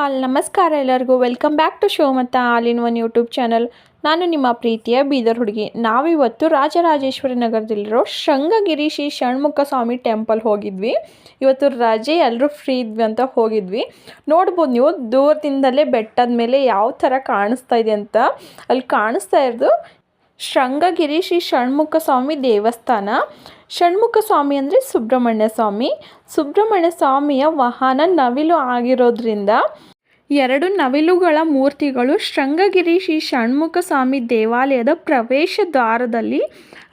All ನಮಸ್ಕಾರ ಎಲ್ಲರಿಗೂ welcome back to show ಮತ್ತು all in one YouTube channel. ನಾನು ನಿಮ್ಮ ಪ್ರೀತಿಯ ಬೀದರ್ ಹುಡುಗಿ. ನಾವಿವತ್ತು ರಾಜರಾಜೇಶ್ವರಿ ನಗರದಲ್ಲಿರೋ ಶೃಂಗಗಿರಿ ಶ್ರೀ ಷಣ್ಮುಖ ಸ್ವಾಮಿ ಟೆಂಪಲ್ ಹೋಗಿದ್ವಿ. ಇವತ್ತು ರಜೆ ಎಲ್ಲರೂ ಫ್ರೀ ಇದ್ವಿ ಅಂತ ಹೋಗಿದ್ವಿ. ನೋಡ್ಬೋದು ನೀವು ದೂರದಿಂದಲೇ ಬೆಟ್ಟದ ಮೇಲೆ ಯಾವ ಥರ ಕಾಣಿಸ್ತಾ ಇದೆ ಅಂತ. ಅಲ್ಲಿ ಕಾಣಿಸ್ತಾ ಇರೋದು ಶೃಂಗಗಿರಿ ಶ್ರೀ ಷಣ್ಮುಖ ಸ್ವಾಮಿ ದೇವಸ್ಥಾನ. ಷಣ್ಮುಖ ಸ್ವಾಮಿ ಅಂದರೆ ಸುಬ್ರಹ್ಮಣ್ಯ ಸ್ವಾಮಿ. ಸುಬ್ರಹ್ಮಣ್ಯ ಸ್ವಾಮಿಯ ವಾಹನ ನವಿಲು ಆಗಿರೋದ್ರಿಂದ ಎರಡು ನವಿಲುಗಳ ಮೂರ್ತಿಗಳು ಶೃಂಗಗಿರಿ ಶ್ರೀ ಷಣ್ಮುಖ ಸ್ವಾಮಿ ದೇವಾಲಯದ ಪ್ರವೇಶ ದ್ವಾರದಲ್ಲಿ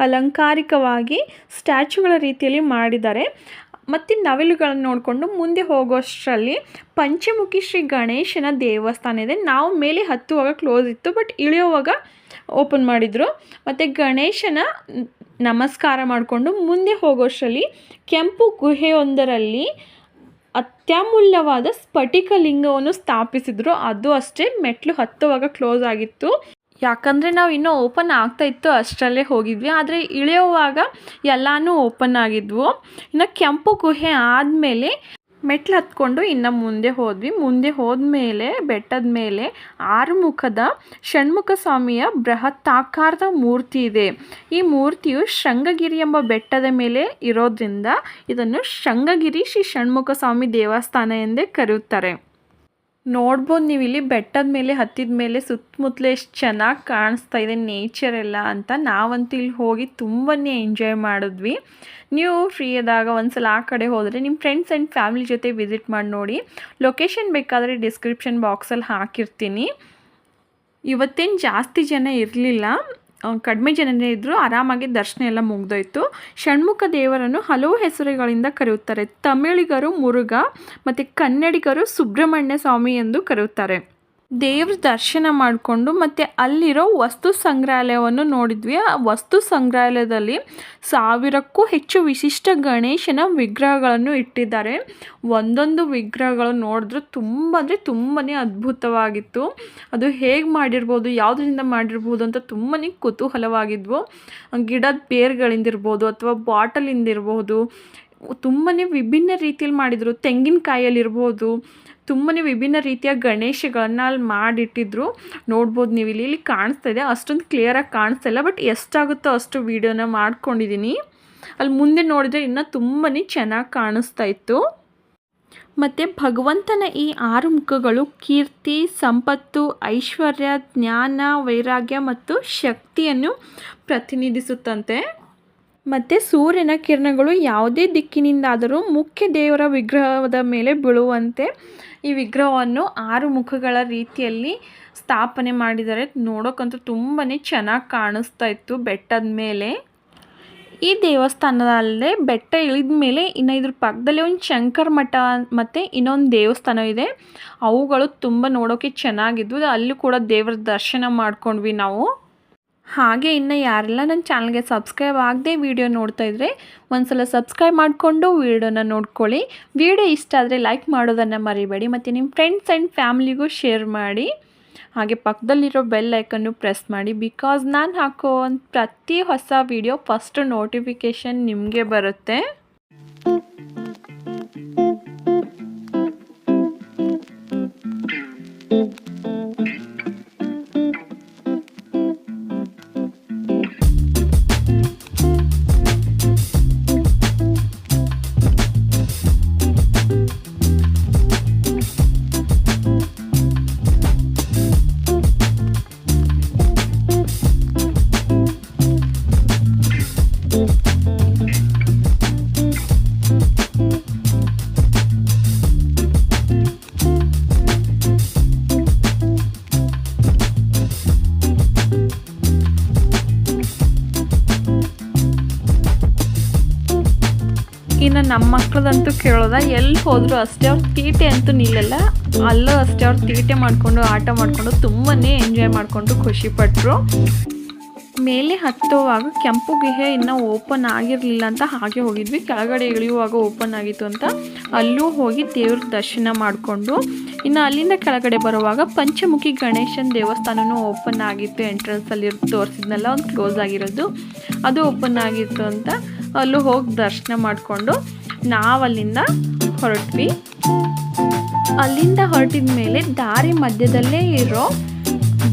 ಅಲಂಕಾರಿಕವಾಗಿ ಸ್ಟ್ಯಾಚುಗಳ ರೀತಿಯಲ್ಲಿ ಮಾಡಿದ್ದಾರೆ. ಮತ್ತು ನವಿಲುಗಳನ್ನು ನೋಡಿಕೊಂಡು ಮುಂದೆ ಹೋಗೋಷ್ಟರಲ್ಲಿ ಪಂಚಮುಖಿ ಶ್ರೀ ಗಣೇಶನ ದೇವಸ್ಥಾನ ಇದೆ. ನಾವು ಮೇಲೆ ಹತ್ತುವಾಗ ಕ್ಲೋಸ್ ಇತ್ತು, ಬಟ್ ಇಳಿಯುವಾಗ ಓಪನ್ ಮಾಡಿದರು. ಮತ್ತು ಗಣೇಶನ ನಮಸ್ಕಾರ ಮಾಡಿಕೊಂಡು ಮುಂದೆ ಹೋಗೋಷ್ಟರಲ್ಲಿ ಕೆಂಪು ಗುಹೆಯೊಂದರಲ್ಲಿ ಅತ್ಯಮೂಲ್ಯವಾದ ಸ್ಫಟಿಕ ಲಿಂಗವನ್ನು ಸ್ಥಾಪಿಸಿದ್ರು. ಅದು ಅಷ್ಟೇ ಮೆಟ್ಲು ಹತ್ತುವಾಗ ಕ್ಲೋಸ್ ಆಗಿತ್ತು, ಯಾಕಂದರೆ ನಾವು ಇನ್ನೂ ಓಪನ್ ಆಗ್ತಾ ಇತ್ತು ಅಷ್ಟರಲ್ಲೇ ಹೋಗಿದ್ವಿ. ಆದರೆ ಇಳಿಯುವಾಗ ಎಲ್ಲನೂ ಓಪನ್ ಆಗಿದ್ವು. ಇನ್ನು ಕೆಂಪು ಗುಹೆ ಆದಮೇಲೆ ಮೆಟ್ಲು ಹತ್ಕೊಂಡು ಇನ್ನು ಮುಂದೆ ಹೋದ್ವಿ. ಮುಂದೆ ಹೋದ್ಮೇಲೆ ಬೆಟ್ಟದ ಮೇಲೆ ಆರುಮುಖದ ಷಣ್ಮುಖ ಸ್ವಾಮಿಯ ಬೃಹತ್ತಾಕಾರದ ಮೂರ್ತಿ ಇದೆ. ಈ ಮೂರ್ತಿಯು ಶೃಂಗಗಿರಿ ಎಂಬ ಬೆಟ್ಟದ ಮೇಲೆ ಇರೋದ್ರಿಂದ ಇದನ್ನು ಶೃಂಗಗಿರಿ ಶ್ರೀ ಷಣ್ಮುಖ ಸ್ವಾಮಿ ದೇವಸ್ಥಾನ ಎಂದೇ ಕರೆಯುತ್ತಾರೆ. ನೋಡ್ಬೋದು ನೀವು ಇಲ್ಲಿ ಬೆಟ್ಟದ ಮೇಲೆ ಹತ್ತಿದ ಮೇಲೆ ಸುತ್ತಮುತ್ತಲೇ ಎಷ್ಟು ಚೆನ್ನಾಗಿ ಕಾಣಿಸ್ತಾ ಇದೆ ನೇಚರ್ ಎಲ್ಲ ಅಂತ. ನಾವಂತೂ ಇಲ್ಲಿ ಹೋಗಿ ತುಂಬಾ ಎಂಜಾಯ್ ಮಾಡಿದ್ವಿ. ನೀವು ಫ್ರೀ ಆದಾಗ ಒಂದ್ಸಲ ಆ ಕಡೆ ಹೋದರೆ ನಿಮ್ಮ ಫ್ರೆಂಡ್ಸ್ ಆ್ಯಂಡ್ ಫ್ಯಾಮಿಲಿ ಜೊತೆ ವಿಸಿಟ್ ಮಾಡಿ ನೋಡಿ. ಲೊಕೇಶನ್ ಬೇಕಾದರೆ ಡಿಸ್ಕ್ರಿಪ್ಷನ್ ಬಾಕ್ಸಲ್ಲಿ ಹಾಕಿರ್ತೀನಿ. ಇವತ್ತೇನು ಜಾಸ್ತಿ ಜನ ಇರಲಿಲ್ಲ, ಕಡಿಮೆ ಜನನೇ ಇದ್ದರು. ಆರಾಮಾಗಿ ದರ್ಶನ ಎಲ್ಲ ಮುಗ್ದೋಯ್ತು. ಷಣ್ಮುಖ ದೇವರನ್ನು ಹಲವು ಹೆಸರುಗಳಿಂದ ಕರೆಯುತ್ತಾರೆ. ತಮಿಳಿಗರು ಮುರುಘ ಮತ್ತು ಕನ್ನಡಿಗರು ಸುಬ್ರಹ್ಮಣ್ಯ ಸ್ವಾಮಿ ಎಂದು ಕರೆಯುತ್ತಾರೆ. ದೇವ್ರ ದರ್ಶನ ಮಾಡಿಕೊಂಡು ಮತ್ತು ಅಲ್ಲಿರೋ ವಸ್ತು ಸಂಗ್ರಹಾಲಯವನ್ನು ನೋಡಿದ್ವಿ. ಆ ವಸ್ತು ಸಂಗ್ರಹಾಲಯದಲ್ಲಿ 1000ಕ್ಕೂ ಹೆಚ್ಚು ವಿಶಿಷ್ಟ ಗಣೇಶನ ವಿಗ್ರಹಗಳನ್ನು ಇಟ್ಟಿದ್ದಾರೆ. ಒಂದೊಂದು ವಿಗ್ರಹಗಳು ನೋಡಿದ್ರು ತುಂಬ ಅಂದರೆ ತುಂಬಾ ಅದ್ಭುತವಾಗಿತ್ತು. ಅದು ಹೇಗೆ ಮಾಡಿರ್ಬೋದು, ಯಾವುದರಿಂದ ಮಾಡಿರ್ಬೋದು ಅಂತ ತುಂಬಾ ಕುತೂಹಲವಾಗಿದ್ವು. ಗಿಡದ ಬೇರುಗಳಿಂದಿರ್ಬೋದು ಅಥವಾ ಬಾಟಲಿಂದಿರ್ಬೋದು, ತುಂಬಾ ವಿಭಿನ್ನ ರೀತಿಯಲ್ಲಿ ಮಾಡಿದರು. ತೆಂಗಿನಕಾಯಲ್ಲಿರ್ಬೋದು ತುಂಬಾ ವಿಭಿನ್ನ ರೀತಿಯ ಗಣೇಶಗಳನ್ನು ಅಲ್ಲಿ ಮಾಡಿಟ್ಟಿದ್ರು. ನೋಡ್ಬೋದು ನೀವು ಇಲ್ಲಿ ಕಾಣಿಸ್ತಾ ಇದೆ. ಅಷ್ಟೊಂದು ಕ್ಲಿಯರಾಗಿ ಕಾಣಿಸ್ತಾ ಇಲ್ಲ, ಬಟ್ ಎಷ್ಟಾಗುತ್ತೋ ಅಷ್ಟು ವೀಡಿಯೋನ ಮಾಡ್ಕೊಂಡಿದ್ದೀನಿ. ಅಲ್ಲಿ ಮುಂದೆ ನೋಡಿದರೆ ಇನ್ನೂ ತುಂಬಾ ಚೆನ್ನಾಗಿ ಕಾಣಿಸ್ತಾ ಇತ್ತು. ಮತ್ತು ಭಗವಂತನ ಈ 6 ಮುಖಗಳು ಕೀರ್ತಿ, ಸಂಪತ್ತು, ಐಶ್ವರ್ಯ, ಜ್ಞಾನ, ವೈರಾಗ್ಯ ಮತ್ತು ಶಕ್ತಿಯನ್ನು ಪ್ರತಿನಿಧಿಸುತ್ತಂತೆ. ಮತ್ತು ಸೂರ್ಯನ ಕಿರಣಗಳು ಯಾವುದೇ ದಿಕ್ಕಿನಿಂದಾದರೂ ಮುಖ್ಯ ದೇವರ ವಿಗ್ರಹದ ಮೇಲೆ ಬೀಳುವಂತೆ ಈ ವಿಗ್ರಹವನ್ನು 6 ಮುಖಗಳ ರೀತಿಯಲ್ಲಿ ಸ್ಥಾಪನೆ ಮಾಡಿದ್ದಾರೆ. ನೋಡೋಕ್ಕಂತೂ ತುಂಬಾ ಚೆನ್ನಾಗಿ ಕಾಣಿಸ್ತಾ ಇತ್ತು ಬೆಟ್ಟದ ಮೇಲೆ. ಈ ದೇವಸ್ಥಾನದಲ್ಲೇ ಬೆಟ್ಟ ಇಳಿದ ಮೇಲೆ ಇನ್ನು ಇದ್ರ ಪಕ್ಕದಲ್ಲೇ ಒಂದು ಶಂಕರ ಮಠ ಮತ್ತು ಇನ್ನೊಂದು ದೇವಸ್ಥಾನ ಇದೆ. ಅವುಗಳು ತುಂಬ ನೋಡೋಕ್ಕೆ ಚೆನ್ನಾಗಿದ್ವು. ಅಲ್ಲೂ ಕೂಡ ದೇವರ ದರ್ಶನ ಮಾಡ್ಕೊಂಡ್ವಿ ನಾವು. ಹಾಗೆ ಇನ್ನು ಯಾರೆಲ್ಲ ನನ್ನ ಚಾನಲ್ಗೆ ಸಬ್ಸ್ಕ್ರೈಬ್ ಆಗದೆ ವಿಡಿಯೋ ನೋಡ್ತಾ ಇದ್ದರೆ ಒಂದ್ಸಲ ಸಬ್ಸ್ಕ್ರೈಬ್ ಮಾಡಿಕೊಂಡು ವಿಡಿಯೋನ ನೋಡ್ಕೊಳ್ಳಿ. ವಿಡಿಯೋ ಇಷ್ಟ ಆದರೆ ಲೈಕ್ ಮಾಡೋದನ್ನು ಮರಿಬೇಡಿ ಮತ್ತು ನಿಮ್ಮ ಫ್ರೆಂಡ್ಸ್ ಆ್ಯಂಡ್ ಫ್ಯಾಮಿಲಿಗೂ ಶೇರ್ ಮಾಡಿ. ಹಾಗೆ ಪಕ್ಕದಲ್ಲಿರೋ ಬೆಲ್ ಐಕನ್ನು ಪ್ರೆಸ್ ಮಾಡಿ, ಬಿಕಾಸ್ ನಾನು ಹಾಕೋ ಪ್ರತಿ ಹೊಸ ವಿಡಿಯೋ ಫಸ್ಟ್ ನೋಟಿಫಿಕೇಷನ್ ನಿಮಗೆ ಬರುತ್ತೆ. ಇನ್ನು ನಮ್ಮ ಮಕ್ಕಳದಂತೂ ಕೇಳೋದ, ಎಲ್ಲಿ ಹೋದರೂ ಅಷ್ಟೇ ಅವ್ರು ತೀಟೆ ಅಂತೂ ನಿಲ್ಲಲ್ಲ. ಅಲ್ಲೂ ಅಷ್ಟೇ ಅವ್ರು ತೀಟೆ ಮಾಡಿಕೊಂಡು ಆಟ ಮಾಡಿಕೊಂಡು ತುಂಬಾ ಎಂಜಾಯ್ ಮಾಡಿಕೊಂಡು ಖುಷಿಪಟ್ಟರು. ಮೇಲೆ ಹತ್ತುವಾಗ ಕೆಂಪು ಗುಹೆ ಇನ್ನೂ ಓಪನ್ ಆಗಿರಲಿಲ್ಲ ಅಂತ ಹಾಗೆ ಹೋಗಿದ್ವಿ. ಕೆಳಗಡೆ ಇಳಿಯುವಾಗ ಓಪನ್ ಆಗಿತ್ತು ಅಂತ ಅಲ್ಲೂ ಹೋಗಿ ದೇವ್ರ ದರ್ಶನ ಮಾಡಿಕೊಂಡು ಇನ್ನು ಅಲ್ಲಿಂದ ಕೆಳಗಡೆ ಬರುವಾಗ ಪಂಚಮುಖಿ ಗಣೇಶನ ದೇವಸ್ಥಾನವೂ ಓಪನ್ ಆಗಿತ್ತು. ಎಂಟ್ರೆನ್ಸಲ್ಲಿ ತೋರಿಸಿದ್ನಲ್ಲ ಒಂದು ಕ್ಲೋಸ್ ಆಗಿರೋದು, ಅದು ಓಪನ್ ಆಗಿತ್ತು ಅಂತ ಅಲ್ಲೂ ಹೋಗಿ ದರ್ಶನ ಮಾಡಿಕೊಂಡು ನಾವಲ್ಲಿಂದ ಹೊರಟ್ವಿ. ಅಲ್ಲಿಂದ ಹೊರಟಿದ ಮೇಲೆ ದಾರಿ ಮಧ್ಯದಲ್ಲೇ ಇರೋ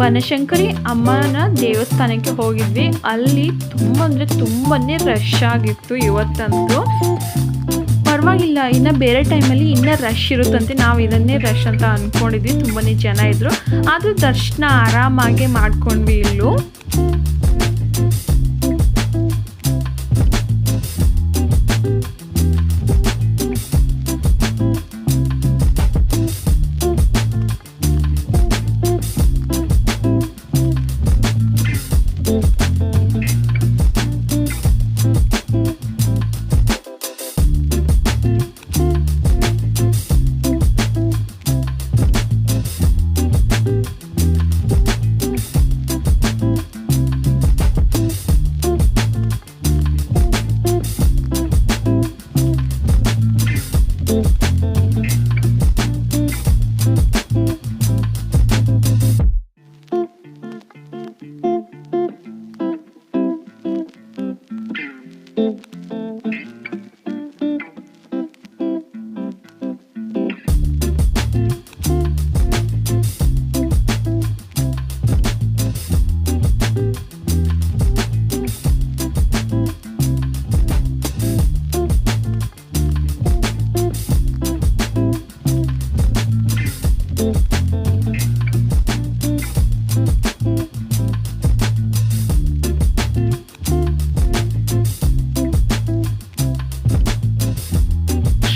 ಬನಶಂಕರಿ ಅಮ್ಮನ ದೇವಸ್ಥಾನಕ್ಕೆ ಹೋಗಿದ್ವಿ. ಅಲ್ಲಿ ತುಂಬ ಅಂದರೆ ತುಂಬಾ ರಶ್ ಆಗಿತ್ತು. ಇವತ್ತಂತೂ ಪರವಾಗಿಲ್ಲ, ಇನ್ನು ಬೇರೆ ಟೈಮಲ್ಲಿ ಇನ್ನೂ ರಶ್ ಇರುತ್ತಂತೆ. ನಾವು ಇದನ್ನೇ ರಶ್ ಅಂತ ಅಂದ್ಕೊಂಡಿದ್ವಿ. ತುಂಬಾ ಜನ ಇದ್ದರು, ಆದರೂ ದರ್ಶನ ಆರಾಮಾಗಿ ಮಾಡ್ಕೊಂಡ್ವಿ. ಇಲ್ಲೂ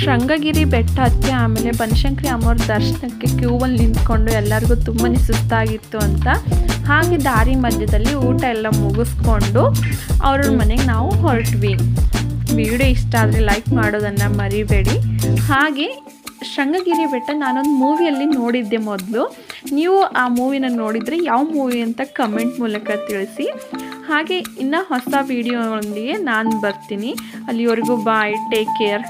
ಶೃಂಗಗಿರಿ ಬೆಟ್ಟ ಹತ್ತಿ ಆಮೇಲೆ ಬನಶಂಕರಿ ಅಮ್ಮವ್ರ ದರ್ಶನಕ್ಕೆ ಕ್ಯೂವಲ್ಲಿ ನಿಂತ್ಕೊಂಡು ಎಲ್ಲರಿಗೂ ತುಂಬಾ ಸುಸ್ತಾಗಿತ್ತು ಅಂತ. ಹಾಗೆ ದಾರಿ ಮಧ್ಯದಲ್ಲಿ ಊಟ ಎಲ್ಲ ಮುಗಿಸ್ಕೊಂಡು ಅವ್ರ ಮನೆಗೆ ನಾವು ಹೊರಟ್ವಿ. ವಿಡಿಯೋ ಇಷ್ಟ ಆದರೆ ಲೈಕ್ ಮಾಡೋದನ್ನು ಮರಿಬೇಡಿ. ಹಾಗೆ ಶೃಂಗಗಿರಿ ಬೆಟ್ಟ ನಾನೊಂದು ಮೂವಿಯಲ್ಲಿ ನೋಡಿದ್ದೆ ಮೊದಲು. ನೀವು ಆ ಮೂವಿನ ನೋಡಿದರೆ ಯಾವ ಮೂವಿ ಅಂತ ಕಮೆಂಟ್ ಮೂಲಕ ತಿಳಿಸಿ. ಹಾಗೆ ಇನ್ನು ಹೊಸ ವಿಡಿಯೋದೊಂದಿಗೆ ನಾನು ಬರ್ತೀನಿ. ಅಲ್ಲಿವರೆಗೂ bye, take care.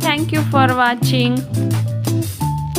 Thank you for watching.